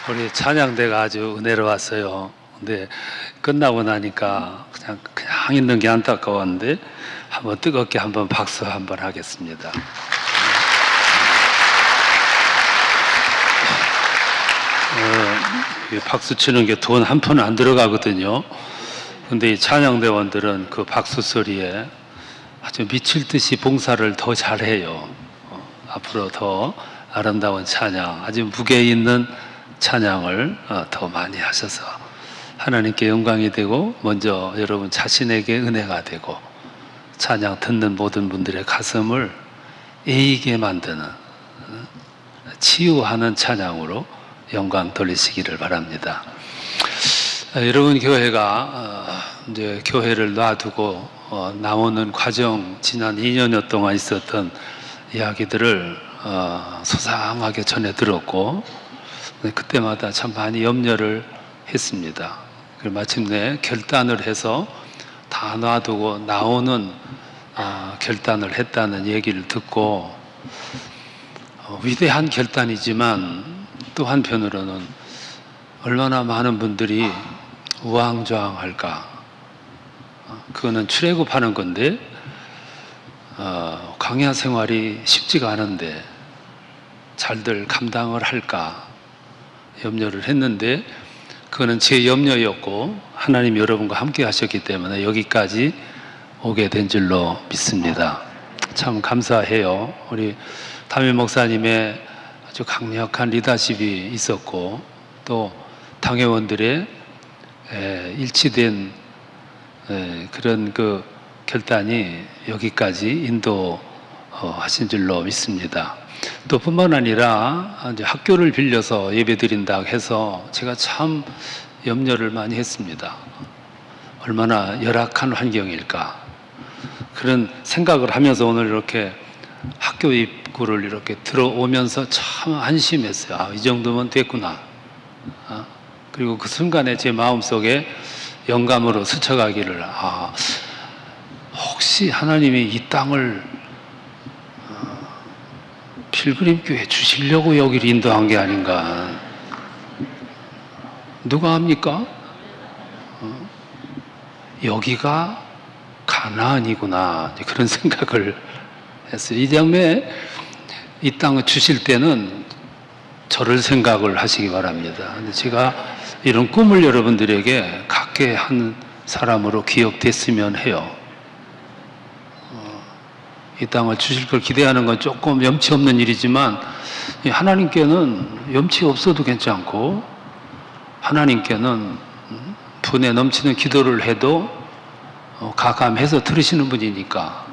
우리 찬양대가 아주 은혜로웠어요. 근데 끝나고 나니까 그냥 있는 게 안타까웠는데 한번 뜨겁게 한번 박수 한번 하겠습니다. 박수 치는 게 돈 한 푼 안 들어가거든요. 근데 이 찬양대원들은 그 박수 소리에 아주 미칠 듯이 봉사를 더 잘해요. 앞으로 더 아름다운 찬양, 아주 무게 있는 찬양을 더 많이 하셔서 하나님께 영광이 되고 먼저 여러분 자신에게 은혜가 되고 찬양 듣는 모든 분들의 가슴을 애이게 만드는 치유하는 찬양으로 영광 돌리시기를 바랍니다. 여러분 교회가 이제 교회를 놔두고 나오는 과정, 지난 2년여 동안 있었던 이야기들을 소상하게 전해 들었고 그때마다 참 많이 염려를 했습니다. 그리고 마침내 결단을 해서 다 놔두고 나오는 결단을 했다는 얘기를 듣고 위대한 결단이지만 또 한편으로는 얼마나 많은 분들이 우왕좌왕할까. 그거는 출애굽하는 건데 광야 생활이 쉽지가 않은데 잘들 감당을 할까 염려를 했는데 그거는 제 염려였고 하나님 여러분과 함께 하셨기 때문에 여기까지 오게 된 줄로 믿습니다. 참 감사해요. 우리 담임 목사님의 아주 강력한 리더십이 있었고 또 당회원들의 일치된 그런 그 결단이 여기까지 인도하신 줄로 믿습니다. 또 뿐만 아니라 이제 학교를 빌려서 예배 드린다고 해서 제가 참 염려를 많이 했습니다. 얼마나 열악한 환경일까 그런 생각을 하면서 오늘 이렇게 학교 입구를 이렇게 들어오면서 참 안심했어요. 이 정도면 됐구나. 그리고 그 순간에 제 마음속에 영감으로 스쳐가기를 혹시 하나님이 이 땅을 필그림교회 주시려고 여기를 인도한 게 아닌가. 누가 합니까? 여기가 가나안이구나 그런 생각을 했어요. 이 다음에 이 땅을 주실 때는 저를 생각을 하시기 바랍니다. 근데 제가 이런 꿈을 여러분들에게 갖게 한 사람으로 기억됐으면 해요. 이 땅을 주실 걸 기대하는 건 조금 염치 없는 일이지만 하나님께는 염치 없어도 괜찮고 하나님께는 분에 넘치는 기도를 해도 가감해서 들으시는 분이니까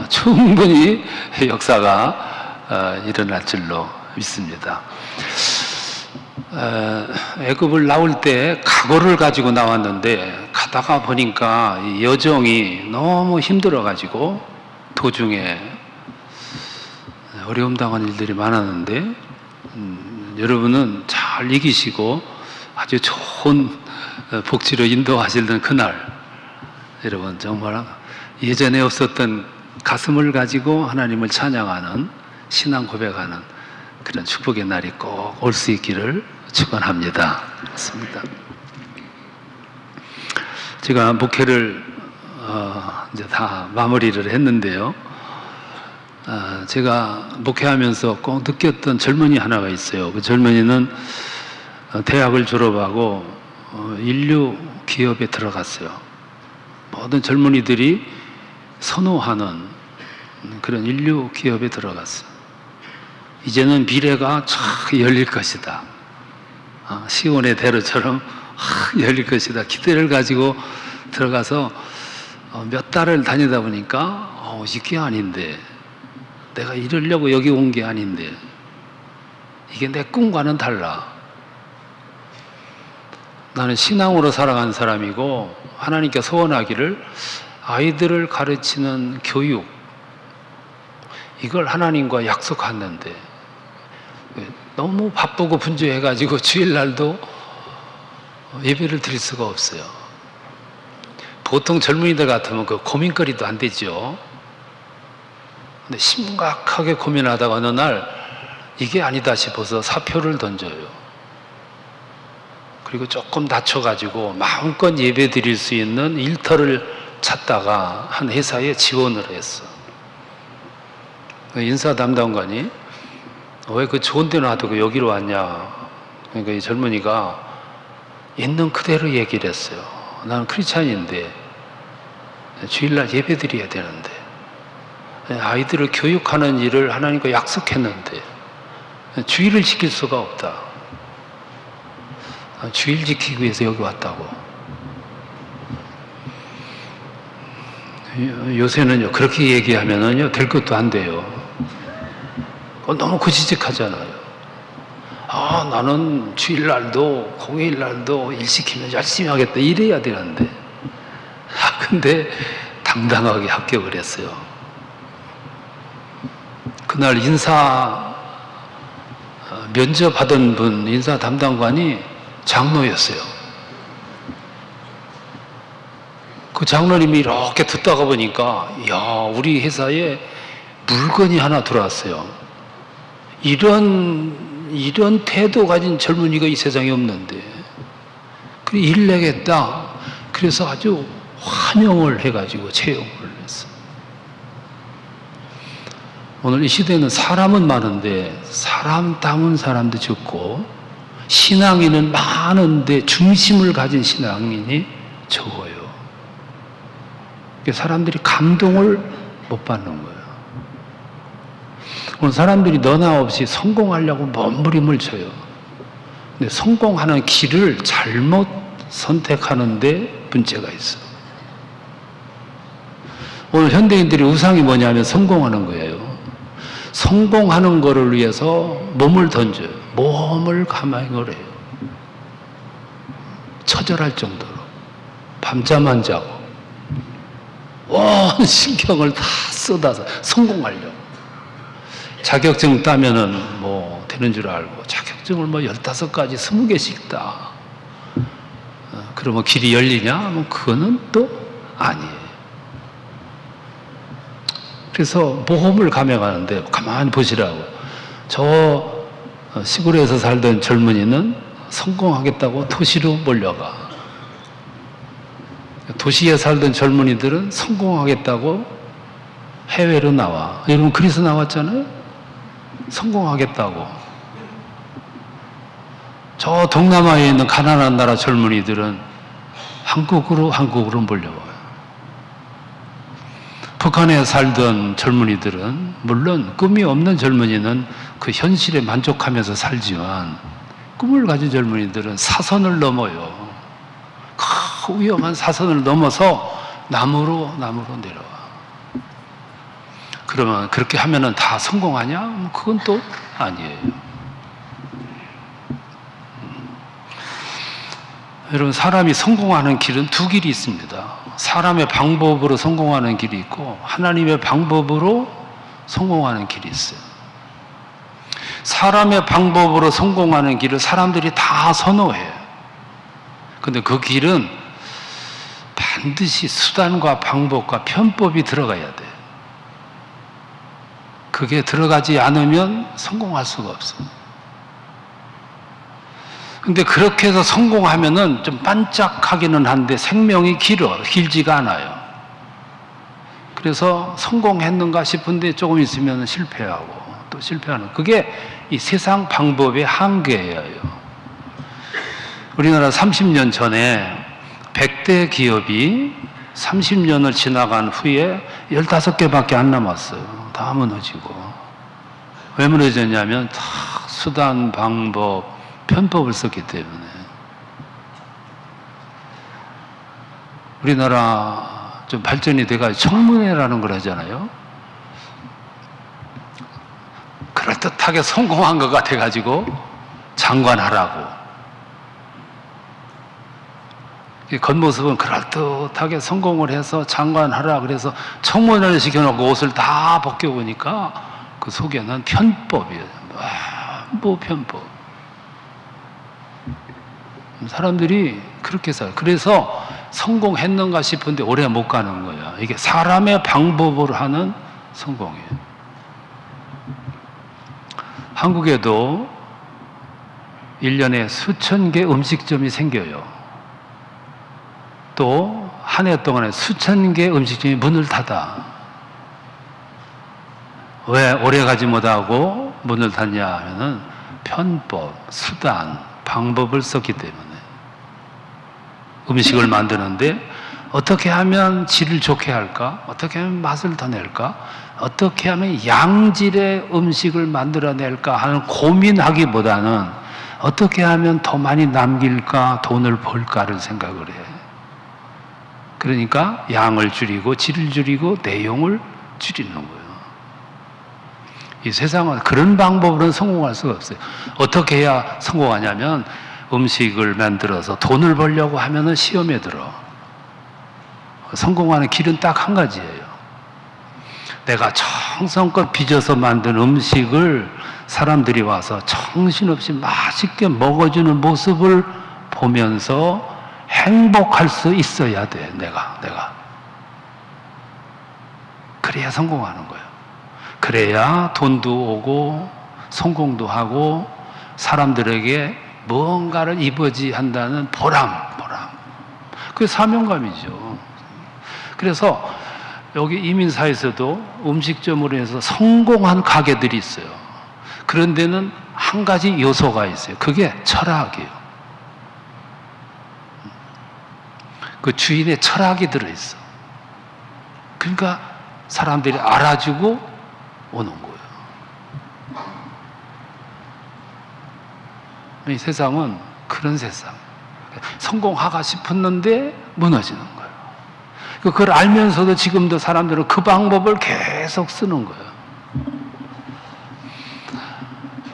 충분히 역사가 일어날 줄로 믿습니다. 애굽을 나올 때 각오를 가지고 나왔는데 가다가 보니까 여정이 너무 힘들어가지고 도중에 어려움 당한 일들이 많았는데 여러분은 잘 이기시고 아주 좋은 복지로 인도하시던 그날 여러분 정말 예전에 없었던 가슴을 가지고 하나님을 찬양하는 신앙 고백하는 그런 축복의 날이 꼭 올 수 있기를 축원합니다. 그렇습니다. 제가 목회를 이제 다 마무리를 했는데요. 제가 목회하면서 꼭 느꼈던 젊은이 하나가 있어요. 그 젊은이는 대학을 졸업하고 인류 기업에 들어갔어요. 모든 젊은이들이 선호하는 그런 인류 기업에 들어갔어요. 이제는 미래가 쫙 열릴 것이다. 시온의 대로처럼 열릴 것이다. 기대를 가지고 들어가서 몇 달을 다니다 보니까 이게 아닌데 내가 이러려고 여기 온 게 아닌데 이게 내 꿈과는 달라. 나는 신앙으로 살아가는 사람이고 하나님께 소원하기를 아이들을 가르치는 교육 이걸 하나님과 약속했는데 너무 바쁘고 분주해가지고 주일날도 예배를 드릴 수가 없어요. 보통 젊은이들 같으면 그 고민거리도 안 되죠. 근데 심각하게 고민하다가 어느 날 이게 아니다 싶어서 사표를 던져요. 그리고 조금 다쳐가지고 마음껏 예배 드릴 수 있는 일터를 찾다가 한 회사에 지원을 했어. 인사 담당관이 왜 그 좋은 데 놔두고 여기로 왔냐. 그러니까 이 젊은이가 있는 그대로 얘기를 했어요. 나는 크리스찬인데 주일날 예배 드려야 되는데 아이들을 교육하는 일을 하나님과 약속했는데 주일을 지킬 수가 없다. 주일 지키기 위해서 여기 왔다고. 요새는요 그렇게 얘기하면은요 될 것도 안 돼요. 너무 구지직하잖아요. 나는 주일날도 공휴일날도 일 시키면 열심히 하겠다 이래야 되는데 근데 당당하게 합격을 했어요. 그날 인사 면접하던 분 인사 담당관이 장로였어요. 그 장로님이 이렇게 듣다가 보니까 야 우리 회사에 물건이 하나 들어왔어요. 이런 태도 가진 젊은이가 이 세상에 없는데 그래 일 내겠다. 그래서 아주 환영을 해가지고 채용을 했어요. 오늘 이 시대는 사람은 많은데 사람다운 사람도 적고 신앙인은 많은데 중심을 가진 신앙인이 적어요. 사람들이 감동을 못 받는 거예요. 오늘 사람들이 너나 없이 성공하려고 몸부림을 쳐요. 근데 성공하는 길을 잘못 선택하는데 문제가 있어요. 오늘 현대인들이 우상이 뭐냐면 성공하는 거예요. 성공하는 거를 위해서 몸을 던져요. 몸을 가만히 걸어요. 처절할 정도로 밤잠 안 자고 온 신경을 다 쏟아서 성공하려고. 자격증 따면은 뭐 되는 줄 알고 자격증을 뭐 15가지 20개씩 따. 그러면 길이 열리냐? 뭐 그거는 또 아니에요. 그래서 모험을 감행하는데 가만히 보시라고. 저 시골에서 살던 젊은이는 성공하겠다고 도시로 몰려가. 도시에 살던 젊은이들은 성공하겠다고 해외로 나와. 여러분 그래서 나왔잖아요. 성공하겠다고. 저 동남아에 있는 가난한 나라 젊은이들은 한국으로 몰려와요. 북한에 살던 젊은이들은 물론 꿈이 없는 젊은이는 그 현실에 만족하면서 살지만 꿈을 가진 젊은이들은 사선을 넘어요. 그 위험한 사선을 넘어서 남으로 내려와. 그러면 그렇게 하면은 다 성공하냐? 그건 또 아니에요. 여러분 사람이 성공하는 길은 두 길이 있습니다. 사람의 방법으로 성공하는 길이 있고 하나님의 방법으로 성공하는 길이 있어요. 사람의 방법으로 성공하는 길을 사람들이 다 선호해요. 근데 그 길은 반드시 수단과 방법과 편법이 들어가야 돼. 그게 들어가지 않으면 성공할 수가 없어요. 근데 그렇게 해서 성공하면은 좀 반짝하기는 한데 생명이 길지가 않아요. 그래서 성공했는가 싶은데 조금 있으면 실패하고 또 실패하는. 그게 이 세상 방법의 한계예요. 우리나라 30년 전에 100대 기업이 30년을 지나간 후에 15개밖에 안 남았어요. 다 무너지고. 왜 무너졌냐면 다 수단, 방법, 편법을 썼기 때문에. 우리나라 좀 발전이 돼가지고 청문회라는 걸 하잖아요. 그럴듯하게 성공한 것 같아가지고 장관하라고. 겉모습은 그럴듯하게 성공을 해서 장관하라 그래서 청문회를 시켜놓고 옷을 다 벗겨보니까 그 속에는 편법이에요. 뭐 편법. 사람들이 그렇게 살아요. 그래서 성공했는가 싶은데 오래 못 가는 거야. 이게 사람의 방법으로 하는 성공이에요. 한국에도 1년에 수천 개 음식점이 생겨요. 또 한 해 동안에 수천 개 음식점이 문을 닫아. 왜 오래 가지 못하고 문을 닫냐 하면은 편법, 수단, 방법을 썼기 때문에. 음식을 만드는데 어떻게 하면 질을 좋게 할까? 어떻게 하면 맛을 더 낼까? 어떻게 하면 양질의 음식을 만들어낼까 하는 고민하기보다는 어떻게 하면 더 많이 남길까, 돈을 벌까를 생각을 해. 그러니까 양을 줄이고 질을 줄이고 내용을 줄이는 거예요. 이 세상은 그런 방법으로는 성공할 수가 없어요. 어떻게 해야 성공하냐면 음식을 만들어서 돈을 벌려고 하면은 시험에 들어. 성공하는 길은 딱 한 가지예요. 내가 정성껏 빚어서 만든 음식을 사람들이 와서 정신없이 맛있게 먹어주는 모습을 보면서 행복할 수 있어야 돼, 내가. 그래야 성공하는 거예요. 그래야 돈도 오고 성공도 하고 사람들에게 뭔가를 이바지한다는 보람. 그게 사명감이죠. 그래서 여기 이민사에서도 음식점으로 해서 성공한 가게들이 있어요. 그런 데는 한 가지 요소가 있어요. 그게 철학이에요. 그 주인의 철학이 들어있어. 그러니까 사람들이 알아주고 오는 거예요. 이 세상은 그런 세상. 성공하고 싶었는데 무너지는 거예요. 그걸 알면서도 지금도 사람들은 그 방법을 계속 쓰는 거예요.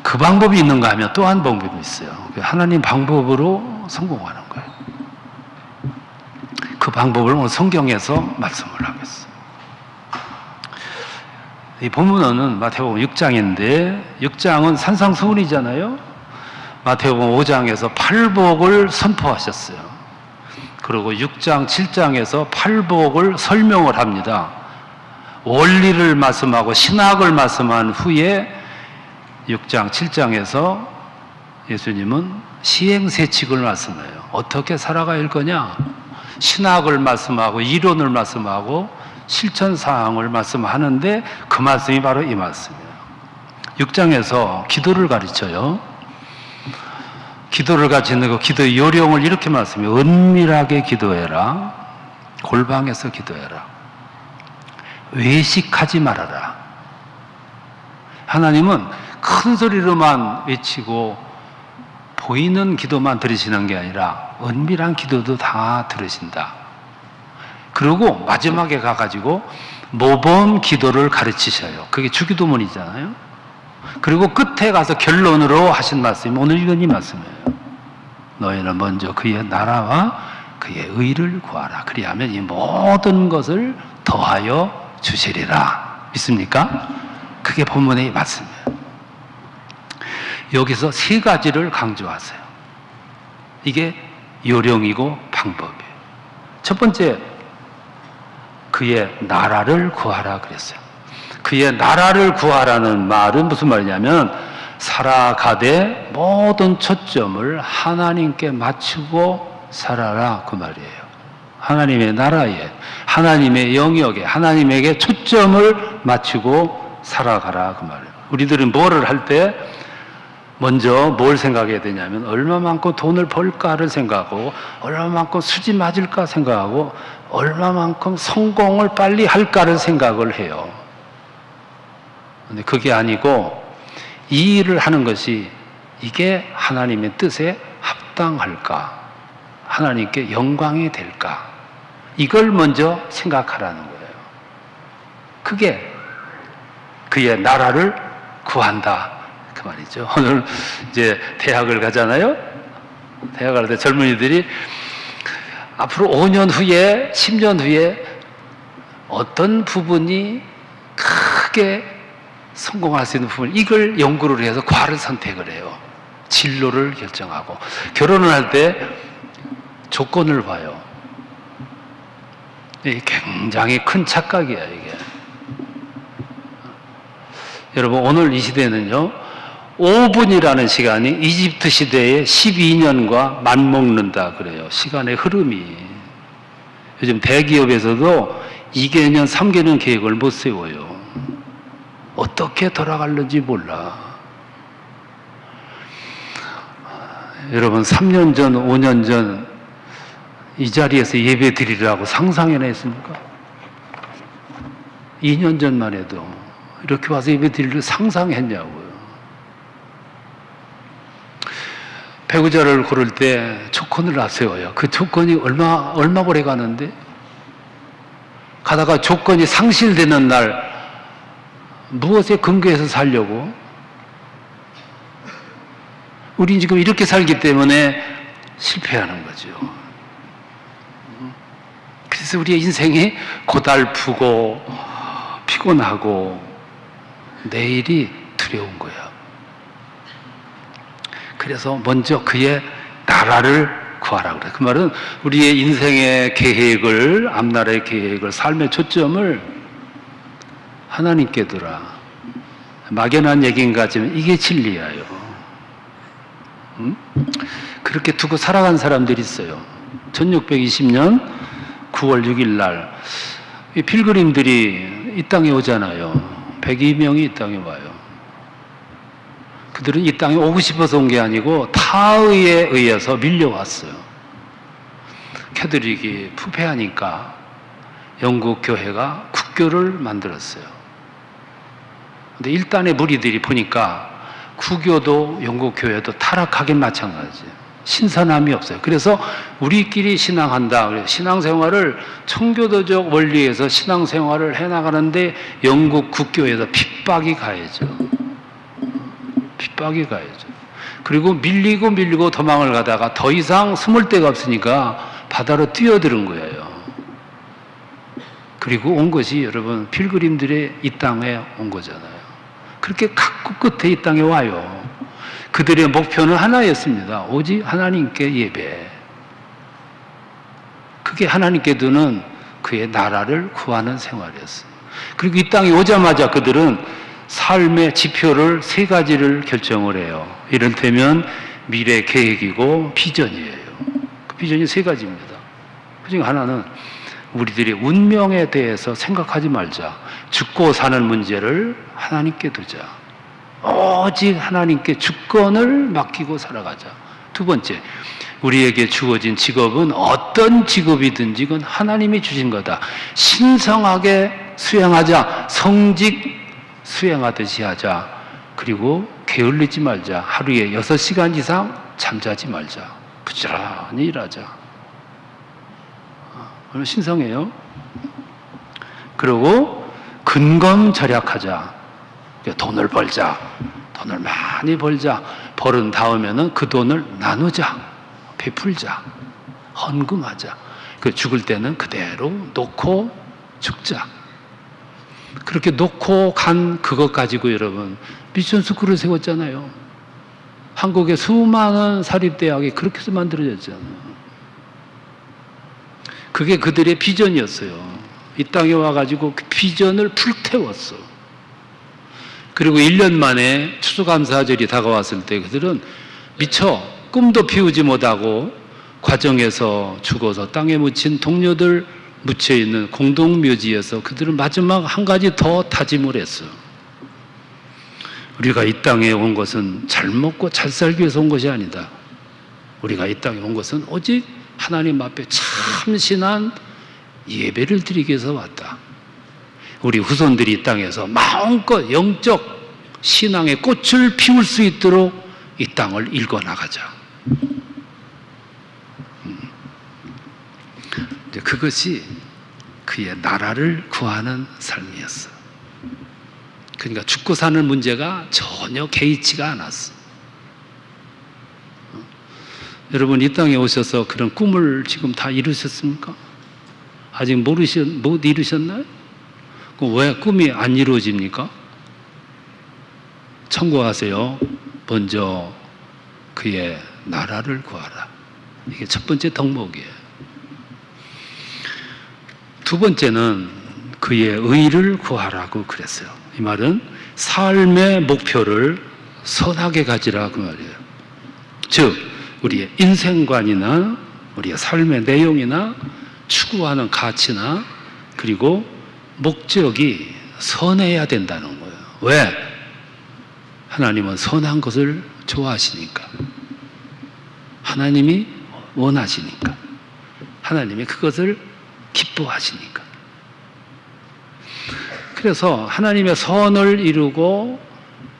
그 방법이 있는가 하면 또 한 방법이 있어요. 하나님 방법으로 성공하는 거예요. 그 방법을 오늘 성경에서 말씀을 하겠어요. 이 본문은 마태복음 6장인데 6장은 산상수훈이잖아요. 마태복음 5장에서 팔복을 선포하셨어요. 그리고 6장, 7장에서 팔복을 설명을 합니다. 원리를 말씀하고 신학을 말씀한 후에 6장, 7장에서 예수님은 시행세칙을 말씀해요. 어떻게 살아가야 할 거냐? 신학을 말씀하고 이론을 말씀하고 실천사항을 말씀하는데 그 말씀이 바로 이 말씀이에요. 6장에서 기도를 가르쳐요. 기도를 가르치는 그 기도의 요령을 이렇게 말씀해요. 은밀하게 기도해라. 골방에서 기도해라. 외식하지 말아라. 하나님은 큰 소리로만 외치고 보이는 기도만 들으시는 게 아니라 은밀한 기도도 다 들으신다. 그리고 마지막에 가가지고 모범 기도를 가르치셔요. 그게 주기도문이잖아요. 그리고 끝에 가서 결론으로 하신 말씀이 오늘 읽은 이 말씀이에요. 너희는 먼저 그의 나라와 그의 의를 구하라. 그리하면 이 모든 것을 더하여 주시리라. 믿습니까? 그게 본문의 말씀이에요. 여기서 세 가지를 강조하세요. 이게 요령이고 방법이에요. 첫 번째, 그의 나라를 구하라 그랬어요. 그의 나라를 구하라는 말은 무슨 말이냐면 살아가되 모든 초점을 하나님께 맞추고 살아라 그 말이에요. 하나님의 나라에, 하나님의 영역에, 하나님에게 초점을 맞추고 살아가라 그 말이에요. 우리들은 뭐를 할 때 먼저 뭘 생각해야 되냐면 얼마만큼 돈을 벌까를 생각하고 얼마만큼 수지 맞을까 생각하고 얼마만큼 성공을 빨리 할까를 생각을 해요. 근데 그게 아니고 이 일을 하는 것이 이게 하나님의 뜻에 합당할까? 하나님께 영광이 될까? 이걸 먼저 생각하라는 거예요. 그게 그의 나라를 구한다. 그 말이죠. 오늘 이제 대학을 가잖아요. 대학 갈 때 젊은이들이 앞으로 5년 후에, 10년 후에 어떤 부분이 크게 성공할 수 있는 부분, 이걸 연구를 해서 과를 선택을 해요. 진로를 결정하고. 결혼을 할 때 조건을 봐요. 이게 굉장히 큰 착각이에요, 이게. 여러분, 오늘 이 시대는요, 5분이라는 시간이 이집트 시대의 12년과 맞먹는다 그래요. 시간의 흐름이. 요즘 대기업에서도 2개년, 3개년 계획을 못 세워요. 어떻게 돌아갈는지 몰라. 여러분 3년 전, 5년 전 이 자리에서 예배 드리라고 상상해나 했습니까? 2년 전만 해도 이렇게 와서 예배 드리를 상상했냐고요. 배우자를 고를 때 조건을 앞세워요. 그 조건이 얼마 오래 가는데 가다가 조건이 상실되는 날 무엇에 근거해서 살려고? 우린 지금 이렇게 살기 때문에 실패하는 거죠. 그래서 우리의 인생이 고달프고 피곤하고 내일이 두려운 거야. 그래서 먼저 그의 나라를 구하라 그래. 그 말은 우리의 인생의 계획을, 앞날의 계획을, 삶의 초점을 하나님께 두라. 막연한 얘기인가 하지만 이게 진리예요. 그렇게 두고 살아간 사람들이 있어요. 1620년 9월 6일 날 필그림들이 이 땅에 오잖아요. 102명이 이 땅에 와요. 그들은 이 땅에 오고 싶어서 온 게 아니고 타의에 의해서 밀려왔어요. 캐톨릭이 부패하니까 영국 교회가 국교를 만들었어요. 근데 일단의 무리들이 보니까 구교도 영국 교회도 타락하긴 마찬가지예요. 신선함이 없어요. 그래서 우리끼리 신앙한다. 신앙생활을 청교도적 원리에서 신앙생활을 해나가는데 영국 국교에서 핍박이 가해져. 핍박이 가해져. 그리고 밀리고 도망을 가다가 더 이상 숨을 데가 없으니까 바다로 뛰어드는 거예요. 그리고 온 것이 여러분 필그림들의 이 땅에 온 거잖아요. 그렇게 각구 끝에 이 땅에 와요. 그들의 목표는 하나였습니다. 오직 하나님께 예배. 그게 하나님께 두는 그의 나라를 구하는 생활이었어요. 그리고 이 땅에 오자마자 그들은 삶의 지표를 3가지를 결정을 해요. 이를테면 미래 계획이고 비전이에요. 그 비전이 3가지입니다. 그중 하나는 우리들의 운명에 대해서 생각하지 말자. 죽고 사는 문제를 하나님께 두자. 오직 하나님께 주권을 맡기고 살아가자. 2번째, 우리에게 주어진 직업은 어떤 직업이든지 그건 하나님이 주신 거다. 신성하게 수행하자. 성직 수행하듯이 하자. 그리고 게을리지 말자. 하루에 6시간 이상 잠자지 말자. 부지런히 일하자. 얼마나 신성해요. 그리고 근검절약하자. 돈을 벌자. 돈을 많이 벌자. 벌은 다음에는 그 돈을 나누자. 베풀자. 헌금하자. 그 죽을 때는 그대로 놓고 죽자. 그렇게 놓고 간 그것 가지고 여러분 미션 스쿨을 세웠잖아요. 한국의 수많은 사립대학이 그렇게 해서 만들어졌잖아요. 그게 그들의 비전이었어요. 이 땅에 와가지고 그 비전을 불태웠어. 그리고 1년 만에 추수감사절이 다가왔을 때 그들은 미처 꿈도 피우지 못하고 과정에서 죽어서 땅에 묻힌 동료들 묻혀있는 공동묘지에서 그들은 마지막 한 가지 더 다짐을 했어. 우리가 이 땅에 온 것은 잘 먹고 잘 살기 위해서 온 것이 아니다. 우리가 이 땅에 온 것은 오직 하나님 앞에 참신한 예배를 드리기 위해서 왔다. 우리 후손들이 이 땅에서 마음껏 영적 신앙의 꽃을 피울 수 있도록 이 땅을 일궈나가자. 그것이 그의 나라를 구하는 삶이었어. 그러니까 죽고 사는 문제가 전혀 개의치가 않았어. 여러분 이 땅에 오셔서 그런 꿈을 지금 다 이루셨습니까? 아직 못 이루셨나요? 왜 꿈이 안 이루어집니까? 청구하세요. 먼저 그의 나라를 구하라. 이게 첫 번째 덕목이에요. 2번째는 그의 의를 구하라고 그랬어요. 이 말은 삶의 목표를 선하게 가지라 그 말이에요. 즉 우리의 인생관이나 우리의 삶의 내용이나 추구하는 가치나 그리고 목적이 선해야 된다는 거예요. 왜? 하나님은 선한 것을 좋아하시니까. 하나님이 원하시니까. 하나님이 그것을 기뻐하시니까. 그래서 하나님의 선을 이루고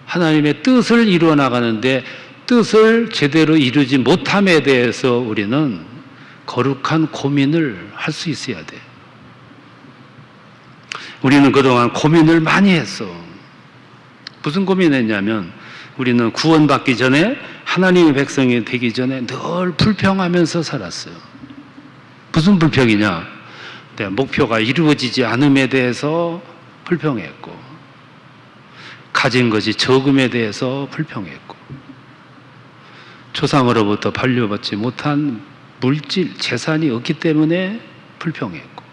하나님의 뜻을 이루어 나가는데 뜻을 제대로 이루지 못함에 대해서 우리는 거룩한 고민을 할 수 있어야 돼. 우리는 그동안 고민을 많이 했어. 무슨 고민했냐면 우리는 구원받기 전에 하나님의 백성이 되기 전에 늘 불평하면서 살았어요. 무슨 불평이냐? 내 목표가 이루어지지 않음에 대해서 불평했고 가진 것이 적음에 대해서 불평했고 조상으로부터 반려받지 못한 물질, 재산이 없기 때문에 불평했고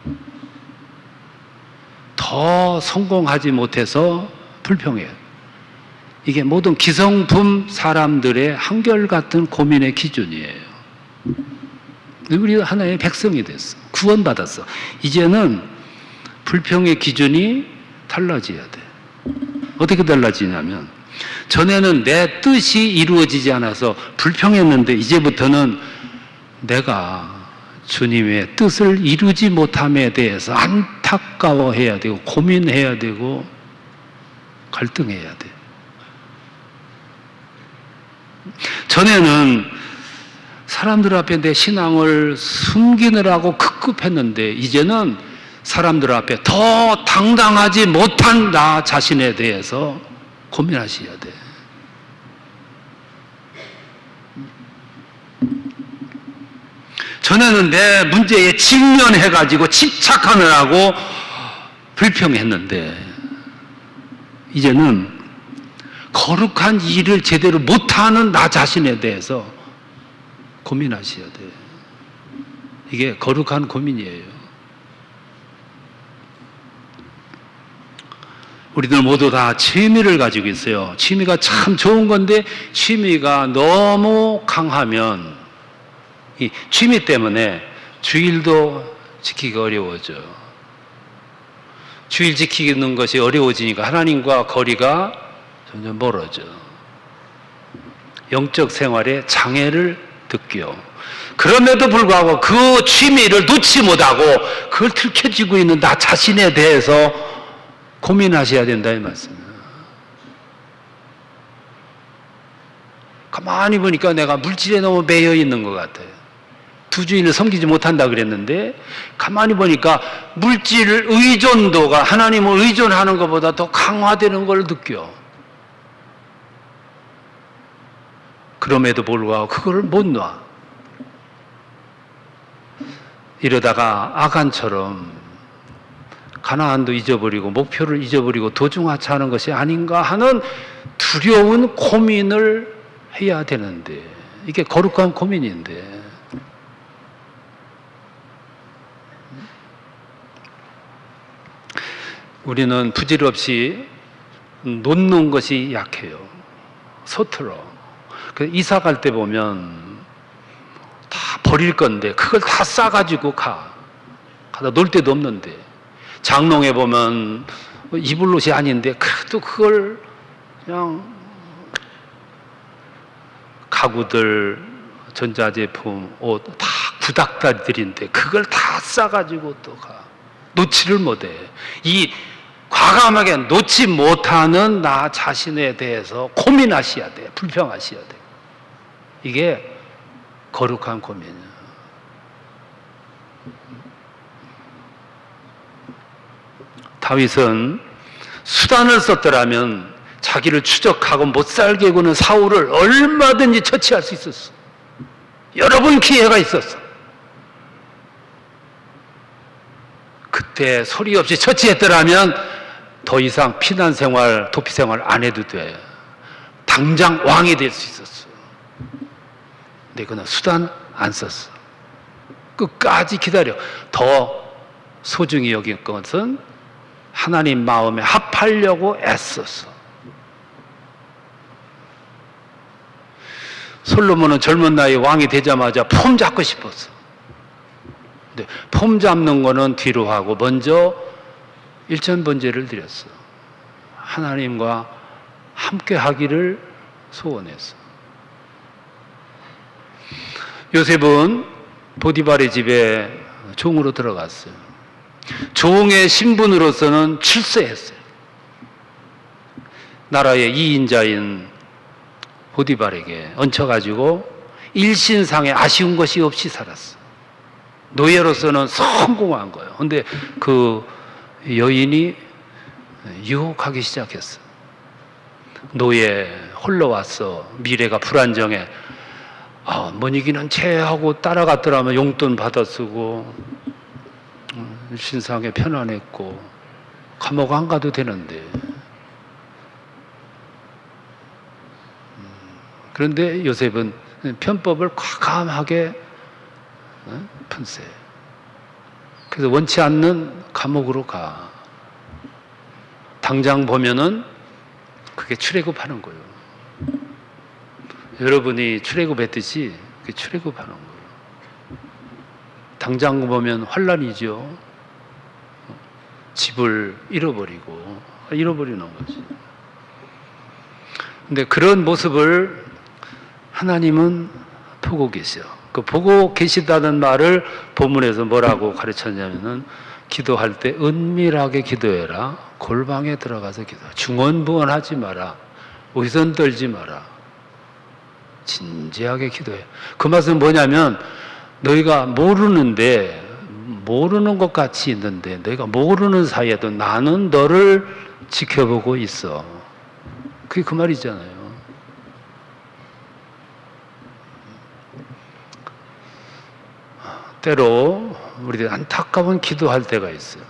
더 성공하지 못해서 불평해요. 이게 모든 기성품 사람들의 한결같은 고민의 기준이에요. 우리 하나의 백성이 됐어. 구원받았어. 이제는 불평의 기준이 달라져야 돼. 어떻게 달라지냐면 전에는 내 뜻이 이루어지지 않아서 불평했는데 이제부터는 내가 주님의 뜻을 이루지 못함에 대해서 안타까워해야 되고 고민해야 되고 갈등해야 돼. 전에는 사람들 앞에 내 신앙을 숨기느라고 급급했는데 이제는 사람들 앞에 더 당당하지 못한 나 자신에 대해서 고민하셔야 돼. 전에는 내 문제에 직면해가지고 집착하느라고 불평했는데 이제는 거룩한 일을 제대로 못하는 나 자신에 대해서 고민하셔야 돼. 이게 거룩한 고민이에요. 우리들 모두 다 취미를 가지고 있어요. 취미가 참 좋은 건데 취미가 너무 강하면 이 취미 때문에 주일도 지키기 어려워져. 주일 지키는 것이 어려워지니까 하나님과 거리가 점점 멀어져. 영적 생활에 장애를 느껴. 그럼에도 불구하고 그 취미를 놓지 못하고 그걸 들켜지고 있는 나 자신에 대해서 고민하셔야 된다 이 말씀이에요. 가만히 보니까 내가 물질에 너무 매여 있는 것 같아요. 두 주인을 섬기지 못한다 그랬는데 가만히 보니까 물질 의존도가 하나님을 의존하는 것보다 더 강화되는 걸 느껴. 그럼에도 불구하고 그걸 못 놔. 이러다가 아간처럼 가나안도 잊어버리고 목표를 잊어버리고 도중하차하는 것이 아닌가 하는 두려운 고민을 해야 되는데 이게 거룩한 고민인데 우리는 부질없이 놓는 것이 약해요. 서툴러. 이사 갈 때 보면 다 버릴 건데 그걸 다 싸가지고 가다 놀 데도 없는데 장롱에 보면 입을 옷이 아닌데 그래도 그걸 그냥 가구들, 전자제품, 옷 다 구닥다리들인데 그걸 다 싸가지고 또 가. 놓지를 못해. 이 과감하게 놓지 못하는 나 자신에 대해서 고민하셔야 돼. 불평하셔야 돼. 이게 거룩한 고민이야. 다윗은 수단을 썼더라면 자기를 추적하고 못 살게 구는 사울을 얼마든지 처치할 수 있었어. 여러 번 기회가 있었어. 그때 소리 없이 처치했더라면 더 이상 피난 생활, 도피 생활 안 해도 돼. 당장 왕이 될 수 있었어. 근데 그는 수단 안 썼어. 끝까지 기다려. 더 소중히 여긴 것은 하나님 마음에 합하려고 애썼어. 솔로몬은 젊은 나이에 왕이 되자마자 폼 잡고 싶었어. 근데 폼 잡는 거는 뒤로 하고 먼저 일천번제를 드렸어. 하나님과 함께 하기를 소원했어. 요셉은 보디발의 집에 종으로 들어갔어요. 종의 신분으로서는 출세했어요. 나라의 2인자인 보디발에게 얹혀가지고 일신상에 아쉬운 것이 없이 살았어. 노예로서는 성공한 거예요. 근데 그 여인이 유혹하기 시작했어. 노예 홀로 왔어. 미래가 불안정해. 머니기는 채하고 따라갔더라면 용돈 받아 쓰고 신상에 편안했고 감옥 안 가도 되는데. 그런데 요셉은 편법을 과감하게 편세. 그래서 원치 않는 감옥으로 가. 당장 보면은 그게 출애굽하는 거예요. 여러분이 출애굽했듯이 그게 출애굽하는 거예요. 당장 보면 환란이죠. 집을 잃어버리는 거지. 근데 그런 모습을 하나님은 보고 계셔. 그 보고 계시다는 말을 본문에서 뭐라고 가르쳤냐면은 기도할 때 은밀하게 기도해라. 골방에 들어가서 기도. 중언부언하지 마라. 의선 떨지 마라. 진지하게 기도해. 그 말은 뭐냐면 너희가 모르는 것 같이 있는데 너희가 모르는 사이에도 나는 너를 지켜보고 있어. 그게 그 말이잖아요. 때로 우리들 안타까운 기도할 때가 있어요.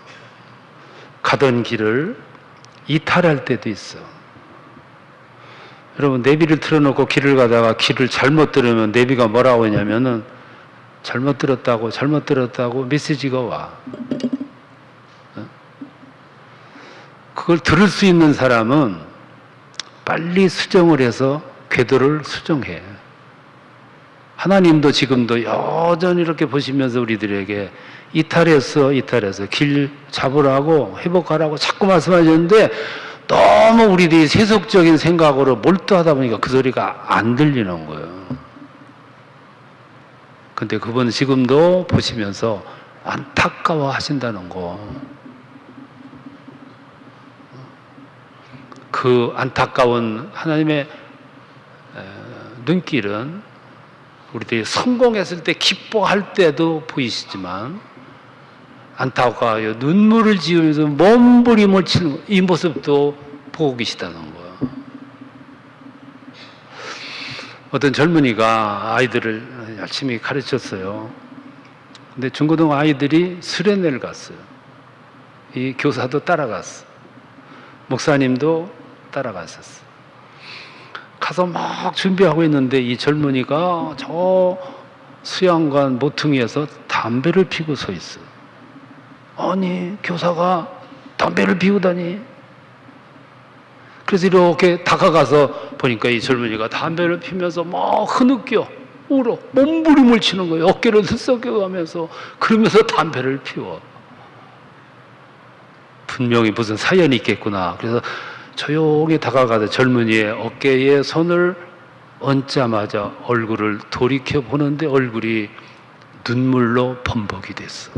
가던 길을 이탈할 때도 있어. 여러분, 내비를 틀어놓고 길을 가다가 길을 잘못 들으면 내비가 뭐라고 하냐면은 잘못 들었다고 메시지가 와. 그걸 들을 수 있는 사람은 빨리 수정을 해서 궤도를 수정해. 하나님도 지금도 여전히 이렇게 보시면서 우리들에게 이탈해서 길 잡으라고 회복하라고 자꾸 말씀하셨는데 너무 우리들이 세속적인 생각으로 몰두하다 보니까 그 소리가 안 들리는 거예요. 근데 그분은 지금도 보시면서 안타까워 하신다는 거. 그 안타까운 하나님의 눈길은 우리들이 성공했을 때 기뻐할 때도 보이시지만 안타까워요. 눈물을 지으면서 몸부림을 치는 이 모습도 보고 계시다는 거예요. 어떤 젊은이가 아이들을 열심히 가르쳤어요. 근데 중고등 아이들이 수련회를 갔어요. 이 교사도 따라갔어. 목사님도 따라갔었어. 가서 막 준비하고 있는데 이 젊은이가 저 수양관 모퉁이에서 담배를 피고 서 있어. 아니, 교사가 담배를 피우다니. 그래서 이렇게 다가가서 보니까 이 젊은이가 담배를 피면서 막 흐느껴 울어 몸부림을 치는 거예요. 어깨를 들썩여가면서 그러면서 담배를 피워. 분명히 무슨 사연이 있겠구나. 그래서 조용히 다가가서 젊은이의 어깨에 손을 얹자마자 얼굴을 돌이켜 보는데 얼굴이 눈물로 범벅이 됐어.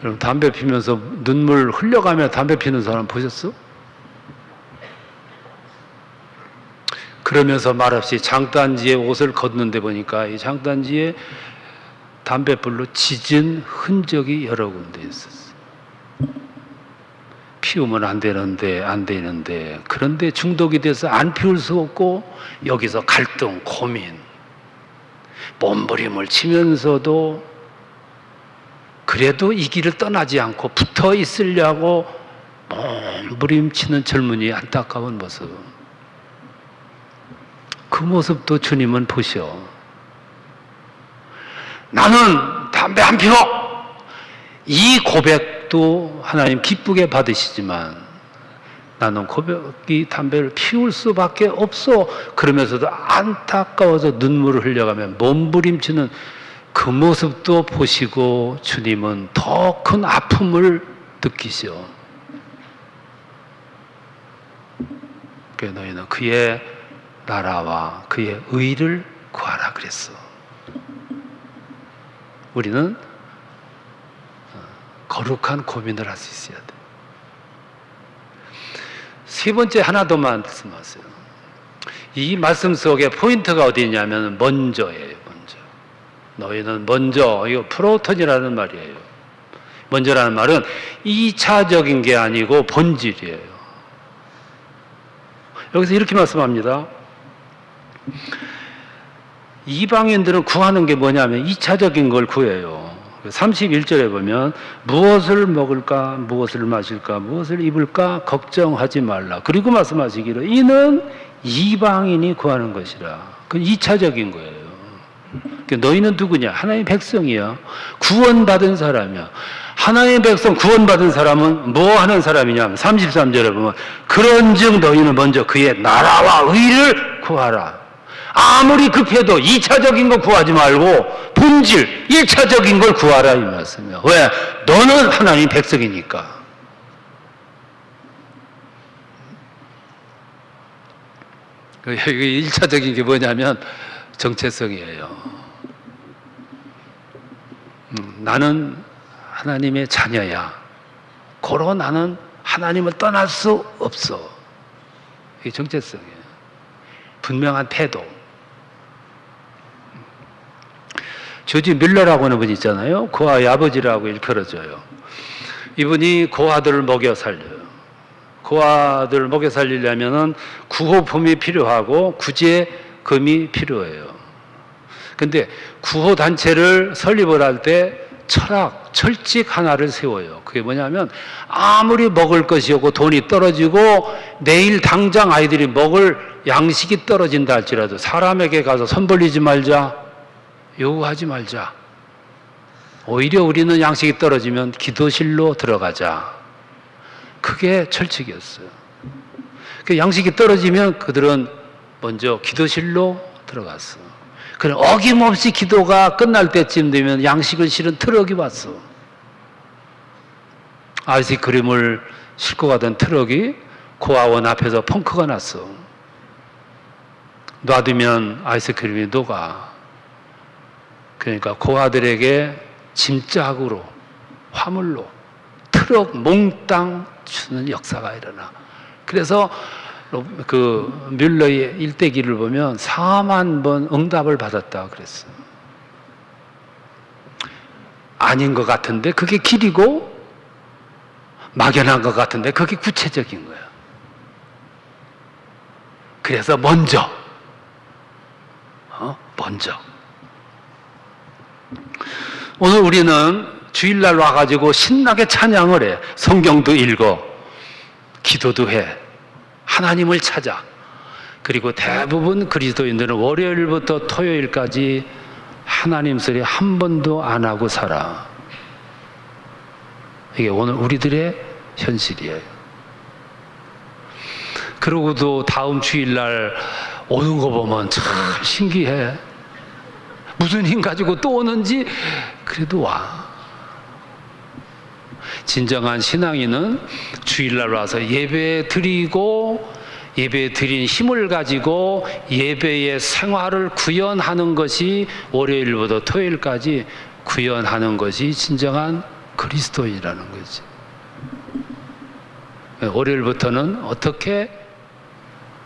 여러분, 담배 피면서 눈물 흘려가며 담배 피는 사람 보셨어? 그러면서 말없이 장단지에 옷을 걷는데 보니까 이 장단지에 담뱃불로 짖은 흔적이 여러 군데 있었어. 피우면 안 되는데 그런데 중독이 돼서 안 피울 수 없고 여기서 갈등, 고민, 몸부림을 치면서도 그래도 이 길을 떠나지 않고 붙어 있으려고 몸부림치는 젊은이의 안타까운 모습. 그 모습도 주님은 보셔. 나는 담배 안 피워! 이 고백도 하나님 기쁘게 받으시지만 나는 고백이 담배를 피울 수밖에 없어. 그러면서도 안타까워서 눈물을 흘려가며 몸부림치는 그 모습도 보시고 주님은 더 큰 아픔을 느끼시오. 그래서 너희는 그의 나라와 그의 의를 구하라 그랬어. 우리는 거룩한 고민을 할 수 있어야 돼. 세 번째 하나 더 말씀하세요. 이 말씀 속에 포인트가 어디 있냐면 먼저예요. 먼저. 너희는 먼저, 이거 프로톤이라는 말이에요. 먼저라는 말은 2차적인 게 아니고 본질이에요. 여기서 이렇게 말씀합니다. 이방인들은 구하는 게 뭐냐면 2차적인 걸 구해요. 31절에 보면 무엇을 먹을까, 무엇을 마실까, 무엇을 입을까 걱정하지 말라. 그리고 말씀하시기를 이는 이방인이 구하는 것이라. 그건 2차적인 거예요. 그러니까 너희는 누구냐? 하나님의 백성이야. 구원받은 사람이야. 하나님의 백성 구원받은 사람은 뭐 하는 사람이냐? 33절에 보면 그런즉 너희는 먼저 그의 나라와 의를 구하라. 아무리 급해도 2차적인 거 구하지 말고 본질 1차적인 걸 구하라 이 말씀이에요. 왜? 너는 하나님 백성이니까. 여기 1차적인 게 뭐냐면 정체성이에요. 나는 하나님의 자녀야. 고로 나는 하나님을 떠날 수 없어. 이게 정체성이에요. 분명한 태도. 조지 밀러라고 하는 분이 있잖아요. 고아의 아버지라고 일컬어져요. 이분이 고아들을 먹여 살려요. 고아들을 먹여 살리려면은 구호품이 필요하고 구제금이 필요해요. 근데 구호단체를 설립을 할 때 철칙 하나를 세워요. 그게 뭐냐면 아무리 먹을 것이 없고 돈이 떨어지고 내일 당장 아이들이 먹을 양식이 떨어진다 할지라도 사람에게 가서 손 벌리지 말자, 요구하지 말자. 오히려 우리는 양식이 떨어지면 기도실로 들어가자. 그게 철칙이었어요. 그 양식이 떨어지면 그들은 먼저 기도실로 들어갔어. 그럼 어김없이 기도가 끝날 때쯤 되면 양식을 실은 트럭이 왔어. 아이스크림을 싣고 가던 트럭이 고아원 앞에서 펑크가 났어. 놔두면 아이스크림이 녹아. 그러니까 고아들에게 짐짝으로 화물로 트럭 몽땅 주는 역사가 일어나. 그래서 그 뮬러의 일대기를 보면 4만 번 응답을 받았다 그랬어. 아닌 것 같은데 그게 길이고 막연한 것 같은데 그게 구체적인 거야. 그래서 먼저 오늘 우리는 주일날 와가지고 신나게 찬양을 해. 성경도 읽어. 기도도 해. 하나님을 찾아. 그리고 대부분 그리스도인들은 월요일부터 토요일까지 하나님 소리 한 번도 안 하고 살아. 이게 오늘 우리들의 현실이에요. 그러고도 다음 주일날 오는 거 보면 참 신기해. 무슨 힘 가지고 또 오는지 그래도 와. 진정한 신앙인은 주일날 와서 예배 드리고 예배 드린 힘을 가지고 예배의 생활을 구현하는 것이 월요일부터 토요일까지 구현하는 것이 진정한 그리스도인이라는 거지. 월요일부터는 어떻게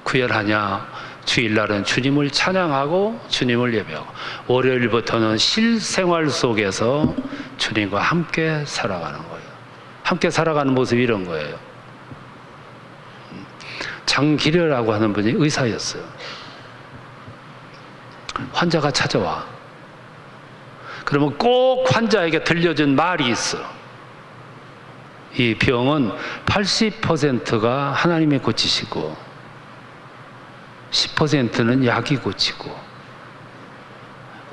구현하냐? 주일날은 주님을 찬양하고 주님을 예배하고, 월요일부터는 실생활 속에서 주님과 함께 살아가는 거예요. 함께 살아가는 모습이 이런 거예요. 장기려라고 하는 분이 의사였어요. 환자가 찾아와. 그러면 꼭 환자에게 들려준 말이 있어. 이 병은 80%가 하나님이 고치시고 10%는 약이 고치고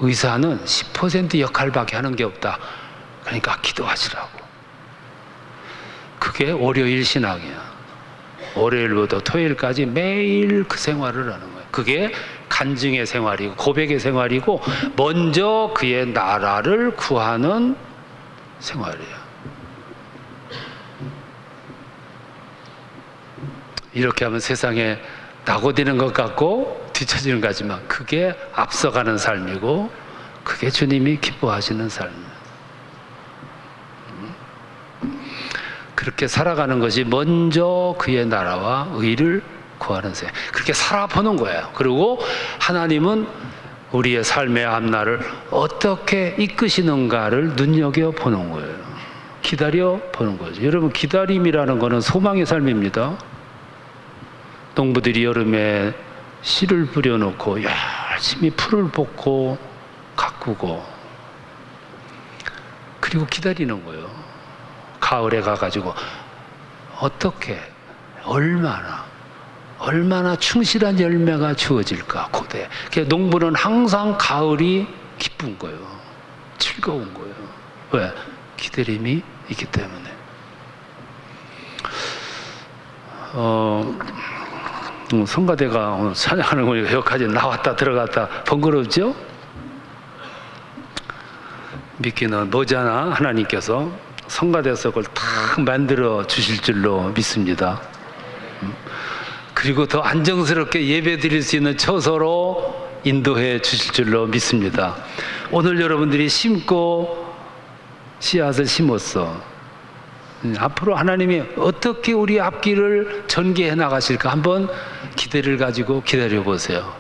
의사는 10% 역할밖에 하는 게 없다. 그러니까 기도하시라고. 그게 월요일 신앙이야. 월요일부터 토요일까지 매일 그 생활을 하는 거예요. 그게 간증의 생활이고 고백의 생활이고 먼저 그의 나라를 구하는 생활이에요. 이렇게 하면 세상에 낙오되는 것 같고 뒤처지는 것 같지만 그게 앞서가는 삶이고 그게 주님이 기뻐하시는 삶이에요. 그렇게 살아가는 것이 먼저 그의 나라와 의를 구하는 생. 그렇게 살아보는 거예요. 그리고 하나님은 우리의 삶의 앞날을 어떻게 이끄시는가를 눈여겨보는 거예요. 기다려 보는 거죠. 여러분, 기다림이라는 거는 소망의 삶입니다. 농부들이 여름에 씨를 뿌려놓고 열심히 풀을 뽑고 가꾸고 그리고 기다리는 거예요. 가을에 가가지고 어떻게 얼마나 충실한 열매가 주어질까 고대. 농부는 항상 가을이 기쁜 거예요. 즐거운 거예요. 왜? 기다림이 있기 때문에. 성가대가 오늘 찬양하는 거니까 여기까지 나왔다 들어갔다 번거롭죠? 믿기는 뭐잖아. 하나님께서 성가대석을 탁 만들어 주실 줄로 믿습니다. 그리고 더 안정스럽게 예배 드릴 수 있는 처소로 인도해 주실 줄로 믿습니다. 오늘 여러분들이 심고 씨앗을 심었어. 앞으로 하나님이 어떻게 우리 앞길을 전개해 나가실까 한번 기대를 가지고 기다려 보세요.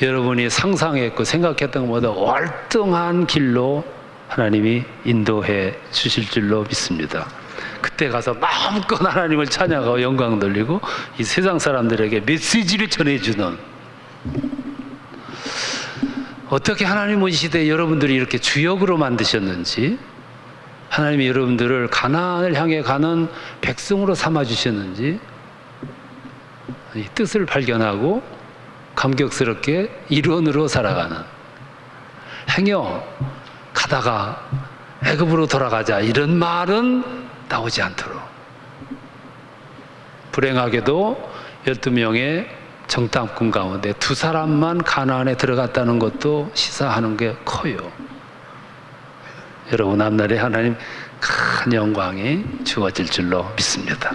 여러분이 상상했고 생각했던 것보다 월등한 길로 하나님이 인도해 주실 줄로 믿습니다. 그때 가서 마음껏 하나님을 찬양하고 영광 돌리고 이 세상 사람들에게 메시지를 전해주는, 어떻게 하나님은 이 시대에 여러분들이 이렇게 주역으로 만드셨는지, 하나님이 여러분들을 가나안을 향해 가는 백성으로 삼아주셨는지 이 뜻을 발견하고 감격스럽게 일원으로 살아가는, 행여 가다가 애굽으로 돌아가자 이런 말은 나오지 않도록, 불행하게도 12명의 정탐꾼 가운데 2사람만 가나안에 들어갔다는 것도 시사하는 게 커요. 여러분 앞날에 하나님 큰 영광이 주어질 줄로 믿습니다.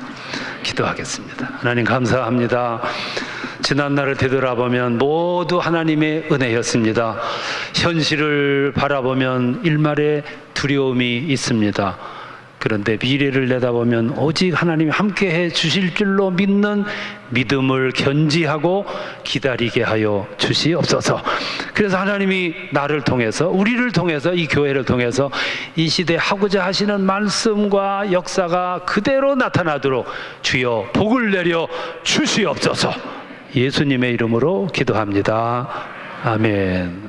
기도하겠습니다. 하나님 감사합니다. 지난 날을 되돌아보면 모두 하나님의 은혜였습니다. 현실을 바라보면 일말의 두려움이 있습니다. 그런데 미래를 내다보면 오직 하나님이 함께해 주실 줄로 믿는 믿음을 견지하고 기다리게 하여 주시옵소서. 그래서 하나님이 나를 통해서, 우리를 통해서, 이 교회를 통해서 이 시대에 하고자 하시는 말씀과 역사가 그대로 나타나도록 주여 복을 내려 주시옵소서. 예수님의 이름으로 기도합니다. 아멘.